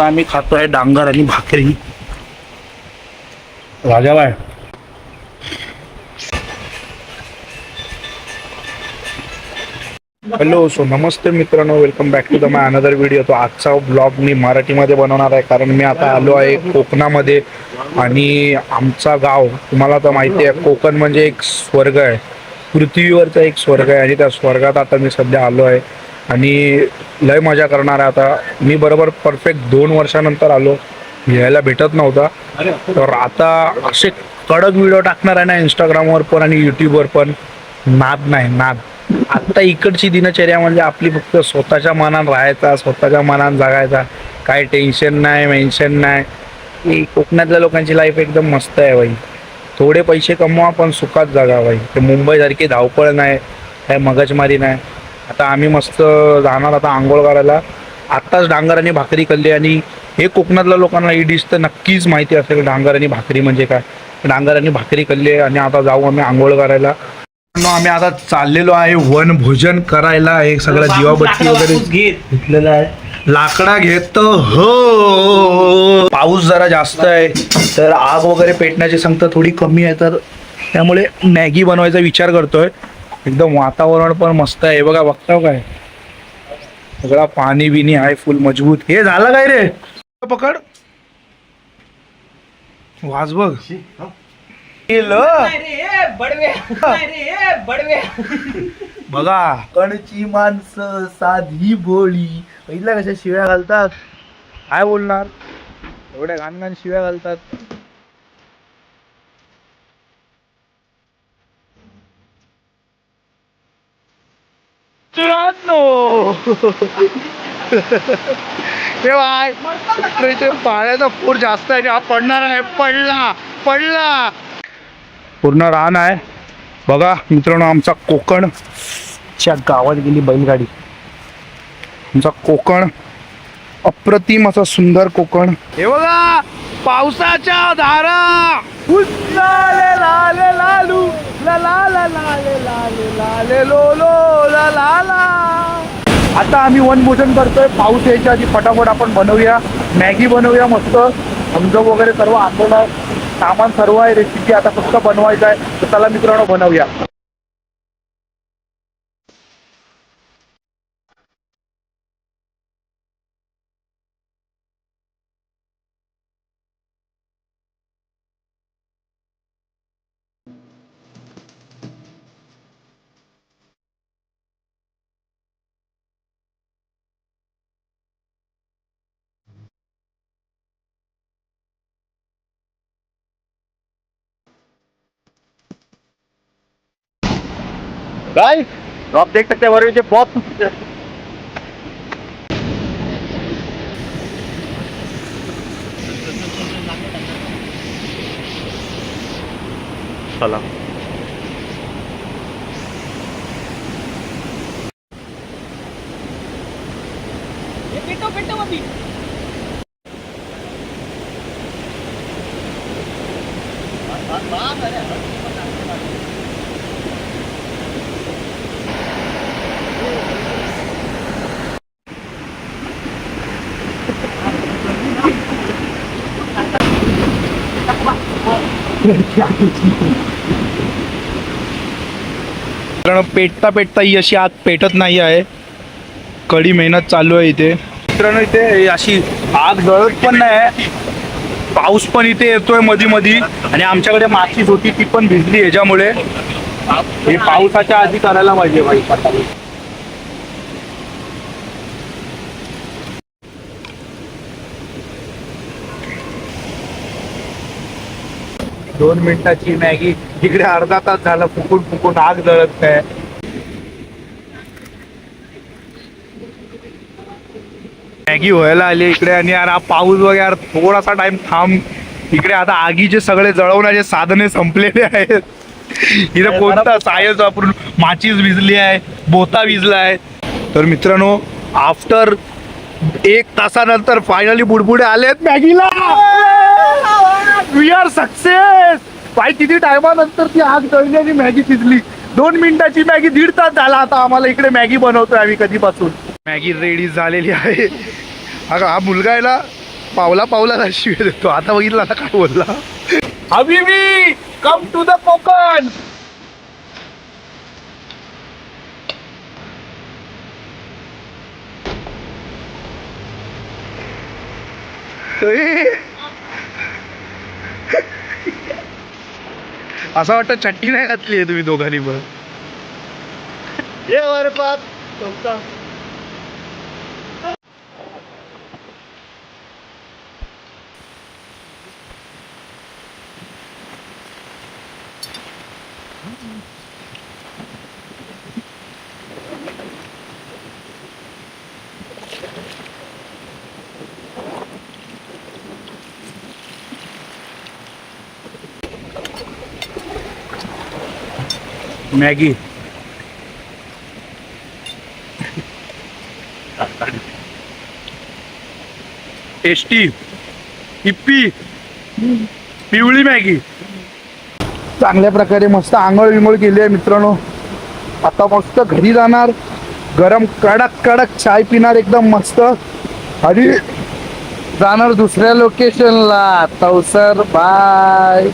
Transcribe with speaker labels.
Speaker 1: आम्ही खातोय डांगर आणि भाकरी. राजाबाई हॅलो. सो नमस्ते मित्रांनो, welcome back to the my another video. तो आजचा ब्लॉग मी मराठीमध्ये बनवणार आहे कारण मी आता आलो आहे कोकणामध्ये. आणि आमचा गाव तुम्हाला तर माहिती आहे, कोकण म्हणजे एक स्वर्ग आहे, पृथ्वीवरचा एक स्वर्ग आहे. आणि त्या स्वर्गात आता मी सध्या आलो आहे आणि लय मजा करणार आहे. आता मी बरोबर परफेक्ट 2 वर्षानंतर आलो, यायला भेटत नव्हता. तर आता असे कडक व्हिडिओ टाकणार आहे ना इंस्टाग्रामवर पण आणि यूट्यूबवर पण. नाद नाही नाद. आता इकडची दिनचर्या म्हणजे आपली फक्त स्वतःच्या मनात राहायचा, स्वतःच्या मनात जगायचा, काय टेन्शन नाही, मेन्शन नाही. ही कोकणातल्या लोकांची लाईफ एकदम मस्त आहे बाई. थोडे पैसे कमवा पण सुखात जगा बाई. ते मुंबईसारखी धावपळ नाही, काय मगजमारी नाही. आता आम्ही मस्त जाणार आता आंघोळ करायला. आत्ताच डांगर आणि भाकरी खाल्ली. आणि हे कोकणातल्या लोकांना ही डिश तर नक्कीच माहिती असेल, डांगर आणि भाकरी म्हणजे काय. डांगर आणि भाकरी खाल्ली आणि आता जाऊ आम्ही आंघोळ करायला. आम्ही आता चाललेलो आहे वनभोजन करायला. हे सगळं जीवाबत्ती वगैरे घेतलेलं आहे. लाकडा घेत हो. पाऊस जरा जास्त आहे तर आग वगैरे पेटण्याची संख्या थोडी कमी आहे, तर त्यामुळे मॅगी बनवायचा विचार करतोय. एकदम वातावरण पण मस्त आहे. बघा, बघताव काय सगळा पाणी बिनी आहे फुल मजबूत. हे झालं काय रे, पकड वाज बघ. बघा, कणची माणसं साधी भोळी. पहिला कशा शिव्या घालतात, काय बोलणार, एवढ्या घाण शिव्या घालतात. इथे पाण्याचा पूर जास्त आहे, हा पडणार आहे. पडला पडला पूर्ण रान आहे. बघा मित्रांनो, आमचा कोकणच्या गावात गेली बैलगाडी. आमचा कोकण अप्रतिम असा सुंदर कोकण. हे बघा, पावसाच्या धारा. लाले लाले लालू ला ला ला लाले लाले लाले लो लो ला ला ला. आता आम्ही वनभोजन करतोय. पाऊस यायच्या आधी फटाफट आपण बनवूया मॅगी, बनवूया मस्त. थम्सअप वगैरे सर्व आणलेलं आहे, सामान सर्व आहे, रेसिपी आता फक्त बनवायचं आहे. तर चला मित्रांनो, बनवूया. गाइस, तो आप देख सकते हैं हमारे नीचे बहुत चला. पेटता पेटता ही अशी आग पेटत नाही आहे. कडी मेहनत चालू आहे इथे मित्रांनो. इथे अशी आग जळत पण नाही. पाऊस पण इथे येतोय मधी मधी. आणि आमच्याकडे माचीस होती, ती पण भिजली ह्याच्यामुळे. हे पावसाच्या आधी करायला पाहिजे बाई. 2 मिनिटाची मॅगी, इकडे अर्धा तास झाला फुकून फुकून आग जळत नाही. मॅगी व्हायला आली इकडे. आणि यार हा पाऊस वगैरे थोडासा टाइम थांब. इकडे आता आगीचे सगळे जळवण्याचे साधने संपलेले आहेत. इथे कोणता सायन्स वापरून माचीस भिजली आहे, बोता भिजला आहे. तर मित्रांनो, आफ्टर 1 तासानंतर फायनली बुडबुडे आलेत मॅगीला. We R success. बाई, किती टायमानंतर ती आग जळली आणि मॅगी शिजली. 2 मिनिटाची मॅगी 1.5 तास झाला आता आम्हाला इकडे मॅगी बनवतोय आम्ही कधीपासून. मॅगी रेडी झालेली आहे. अगं हा मुलगा आहे ना, पावला पावला शिव्या देतो. आता बघितलं आता काय बोलला. हबीबी कम टू द कोकण. असं वाटतं चट्टी नाही घातली आहे तुम्ही दोघांनी पण. मॅगी टेस्टी हिप्पी पिवळी मॅगी. चांगल्या प्रकारे मस्त आंघोळ विंघोळ केली आहे मित्रांनो. आता मस्त घरी जाणार, गरम कडक कडक चाय पिणार एकदम मस्त आणि जाणार दुसऱ्या लोकेशनला. तवसर बाय.